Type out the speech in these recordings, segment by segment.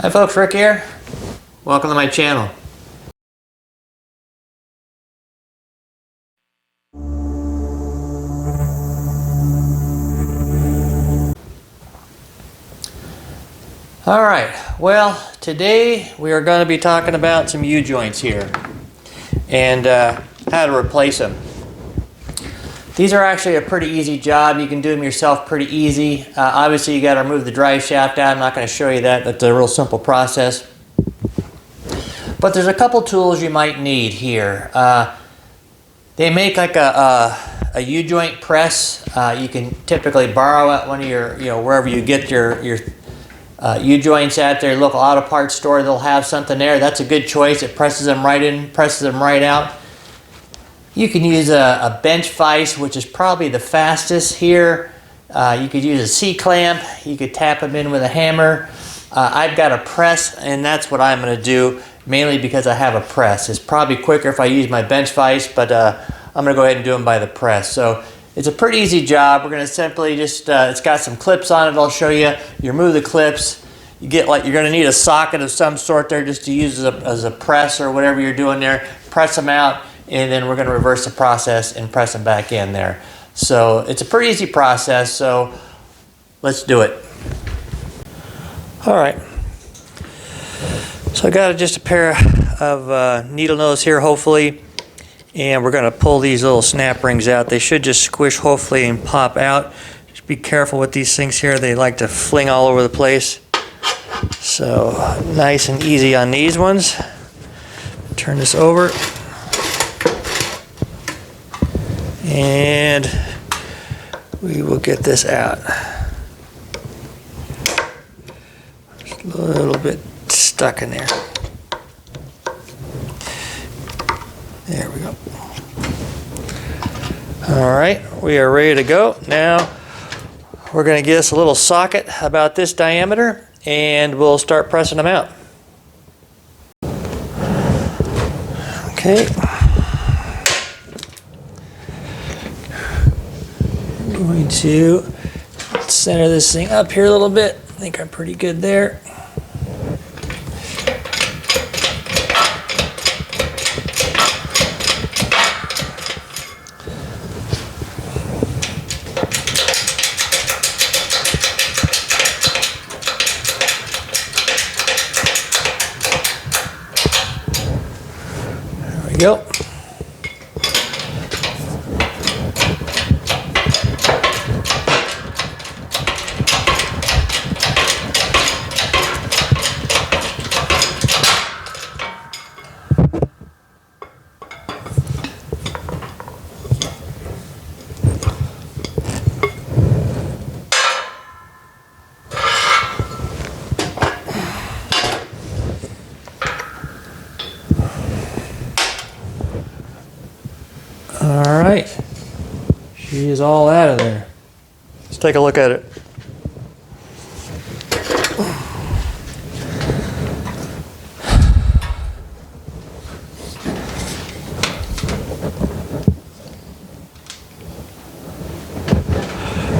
Hi folks, Rick here. Welcome to my channel. Alright, well today we are going to be talking about some U-joints here and how to replace them. These are actually a pretty easy job. You can do them yourself pretty easy. Obviously you got to remove the drive shaft out. I'm not going to show you that. That's a real simple process. But there's a couple tools you might need here. They make like a U-joint press. You can typically borrow at one of your, wherever you get your U-joints at, their local auto parts store. They'll have something there. That's a good choice. It presses them right in, presses them right out. You can use a bench vise, which is probably the fastest here. You could use a C-clamp. You could tap them in with a hammer. I've got a press, and that's what I'm going to do, mainly because I have a press. It's probably quicker if I use my bench vise, but I'm going to go ahead and do them by the press. So it's a pretty easy job. We're going to simply just, it's got some clips on it. I'll show you. You remove the clips. You get you're going to need a socket of some sort there just to use as a press or whatever you're doing there. Press them out, and then we're going to reverse the process and press them back in there. So it's a pretty easy process, so let's do it. All right. So I got just a pair of needle nose here, hopefully, and we're going to pull these little snap rings out. They should just squish, hopefully, and pop out. Just be careful with these things here. They like to fling all over the place. So nice and easy on these ones. Turn this over. And we will get this out. Just a little bit stuck in there. There we go. All right, we are ready to go. Now we're going to get us a little socket about this diameter, and we'll start pressing them out. Okay. I'm going to center this thing up here a little bit. I think I'm pretty good there. There we go. All right, she is all out of there. Let's take a look at it.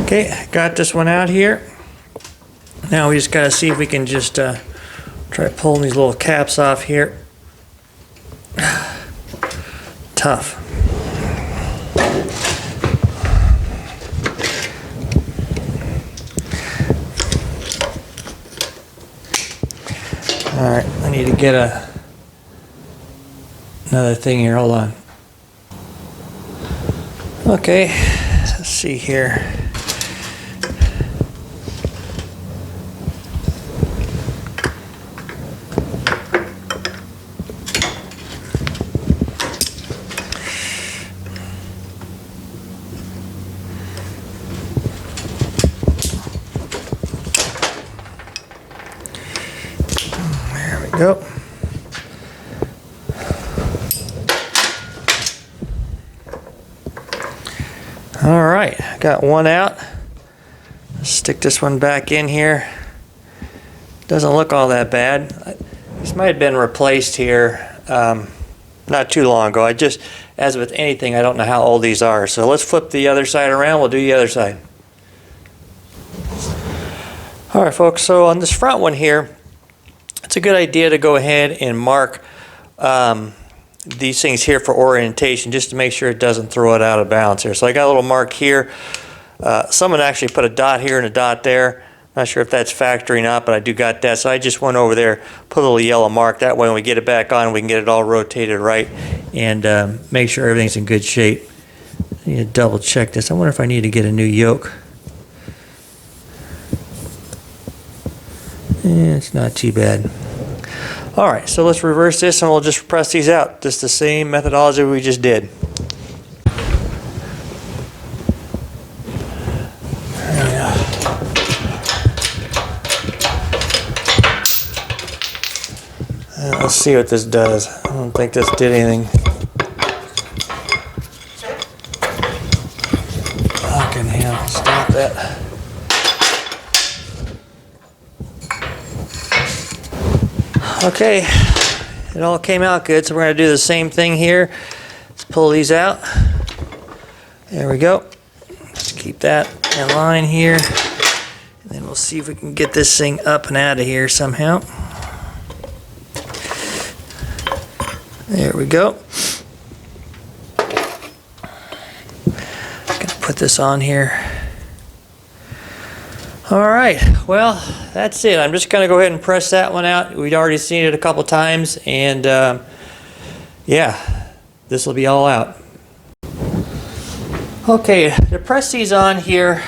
Okay, got this one out here. Now we just got to see if we can just try pulling these little caps off here. Tough. All right, I need to get another thing here. Hold on. Okay, let's see here. Go. All right, got one out. Let's stick this one back in here. Doesn't look all that bad. This might have been replaced here not too long ago. As with anything, I don't know how old these are. So let's flip the other side around. We'll do the other side. All right, folks, so on this front one here, it's a good idea to go ahead and mark these things here for orientation, just to make sure it doesn't throw it out of balance here. So I got a little mark here. Someone actually put a dot here and a dot there. Not sure if that's factory or not, but I do got that. So I just went over there, put a little yellow mark. That way when we get it back on, we can get it all rotated right and make sure everything's in good shape. I need to double check this. I wonder if I need to get a new yoke. It's not too bad. All right, so let's reverse this and we'll just press these out. Just the same methodology we just did. Let's see what this does. I don't think this did anything. Fucking hell, stop that. Okay, it all came out good, so we're going to do the same thing here. Let's pull these out. There we go. Let's keep that in line here. And then we'll see if we can get this thing up and out of here somehow. There we go. Gonna put this on here. Alright, well, that's it. I'm just going to go ahead and press that one out. We'd already seen it a couple times, and yeah, this will be all out. Okay, to press these on here,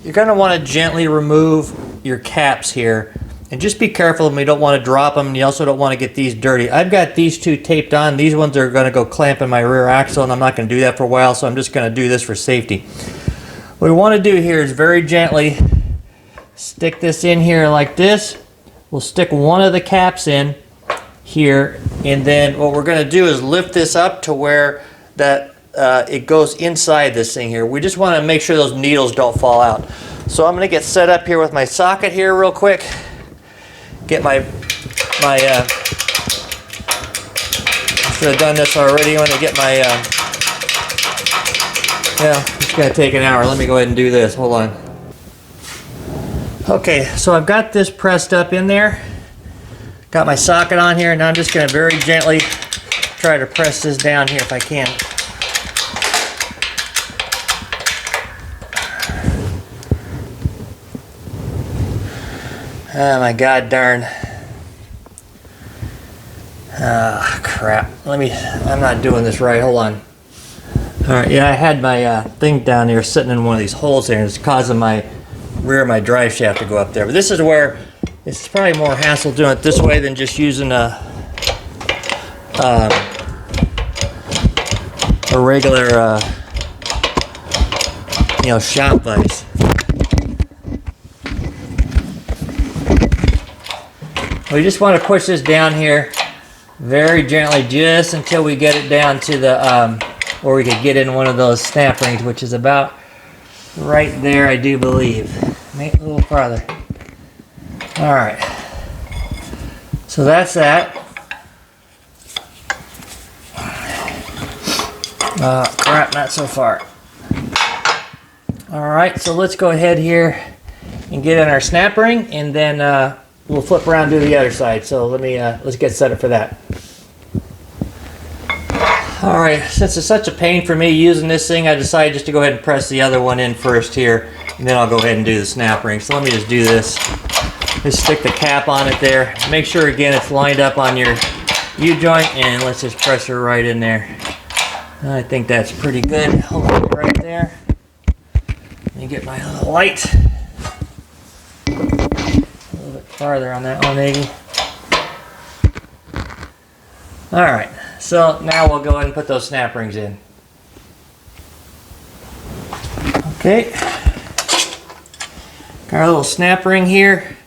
you're going to want to gently remove your caps here. And just be careful, and you don't want to drop them, and you also don't want to get these dirty. I've got these two taped on. These ones are going to go clamp in my rear axle, and I'm not going to do that for a while, so I'm just going to do this for safety. What we want to do here is very gently stick this in here like this. We'll stick one of the caps in here, and then what we're going to do is lift this up to where that it goes inside this thing here. We just want to make sure those needles don't fall out. So I'm going to get set up here with my socket here real quick. Get I should have done this already. I'm going to get my, yeah, it's going to take an hour. Let me go ahead and do this. Hold on. Okay, so I've got this pressed up in there. Got my socket on here. Now I'm just going to very gently try to press this down here if I can. Oh my god darn. Ah, crap. I'm not doing this right. Hold on. Alright, yeah, I had my thing down here sitting in one of these holes there, and it's causing my rear of my drive shaft to go up there. But this is where it's probably more hassle doing it this way than just using a regular shop vise. We just want to push this down here very gently, just until we get it down to the where we could get in one of those snap rings, which is about right there, I do believe. Maybe a little farther. All right. So that's that. Crap, not so far. All right, so let's go ahead here and get in our snap ring, and then we'll flip around and do the other side. So let's get set up for that. All right, since it's such a pain for me using this thing, I decided just to go ahead and press the other one in first here, and then I'll go ahead and do the snap ring. So let me just do this. Just stick the cap on it there. Make sure again it's lined up on your U-joint, and let's just press her right in there. I think that's pretty good. Hold on right there. Let me get my little light. A little bit farther on that one, maybe. All right. So now we'll go ahead and put those snap rings in. Okay. Got our little snap ring here.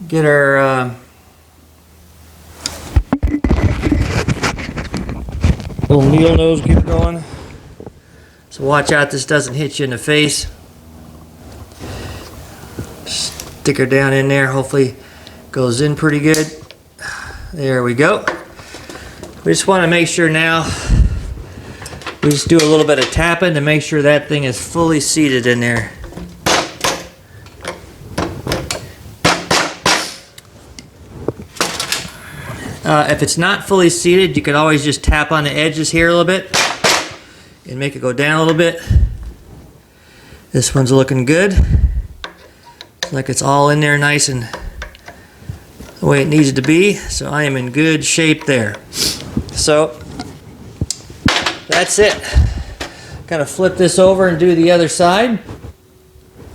Get our little needle nose gear going. So watch out this doesn't hit you in the face. Stick her down in there. Hopefully goes in pretty good. There we go. We just want to make sure now, we just do a little bit of tapping to make sure that thing is fully seated in there. If it's not fully seated, you can always just tap on the edges here a little bit and make it go down a little bit. This one's looking good. Looks like it's all in there nice and the way it needs it to be. So I am in good shape there. So that's it. Kind of flip this over and do the other side.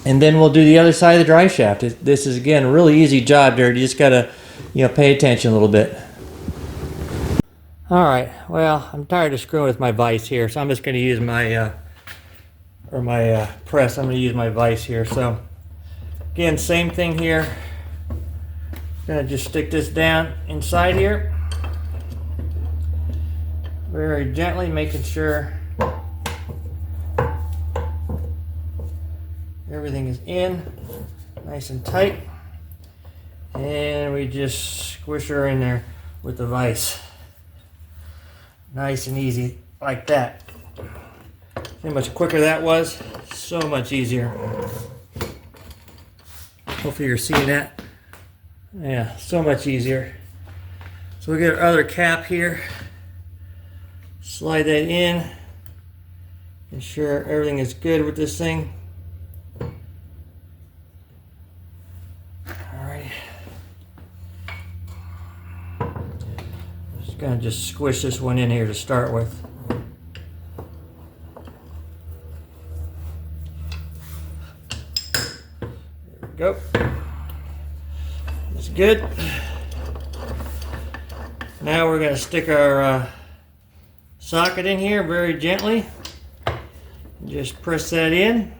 And then we'll do the other side of the drive shaft. This is, again, a really easy job there. You just got to, pay attention a little bit. All right, well, I'm tired of screwing with my vise here, so I'm just going to use my, press. I'm going to use my vise here. So, again, same thing here. Going to just stick this down inside here. Very gently, making sure everything is in, nice and tight. And we just squish her in there with the vise. Nice and easy, like that. See how much quicker that was? So much easier. Hopefully you're seeing that. Yeah, so much easier. So we get our other cap here. Slide that in. Ensure everything is good with this thing. Gonna just squish this one in here to start with. There we go. That's good. Now we're gonna stick our socket in here very gently. Just press that in.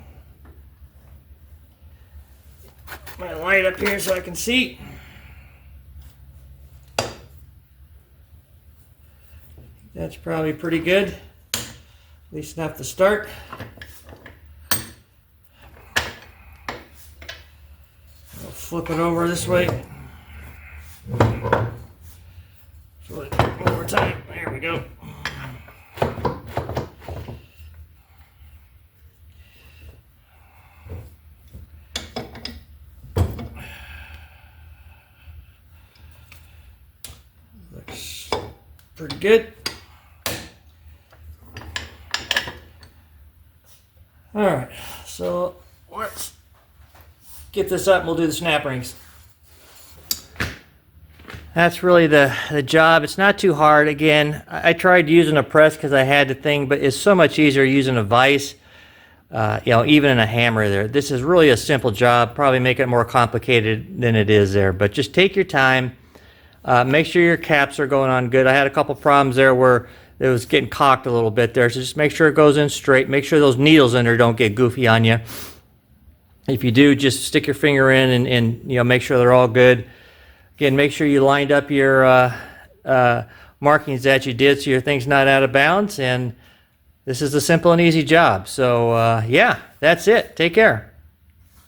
My light up here so I can see. That's probably pretty good, at least enough to start. I'll flip it over this way. Flip it one more time. There we go. Looks pretty good. Alright, so let's get this up and we'll do the snap rings. That's really the job. It's not too hard. Again, I tried using a press because I had the thing, but it's so much easier using a vise, even in a hammer there. This is really a simple job, probably make it more complicated than it is there, but just take your time. Make sure your caps are going on good. I had a couple problems there where it was getting cocked a little bit there, so just make sure it goes in straight. Make sure those needles in there don't get goofy on you. If you do, just stick your finger in and make sure they're all good. Again, make sure you lined up your markings that you did so your thing's not out of bounds. And this is a simple and easy job. So yeah, that's it. Take care.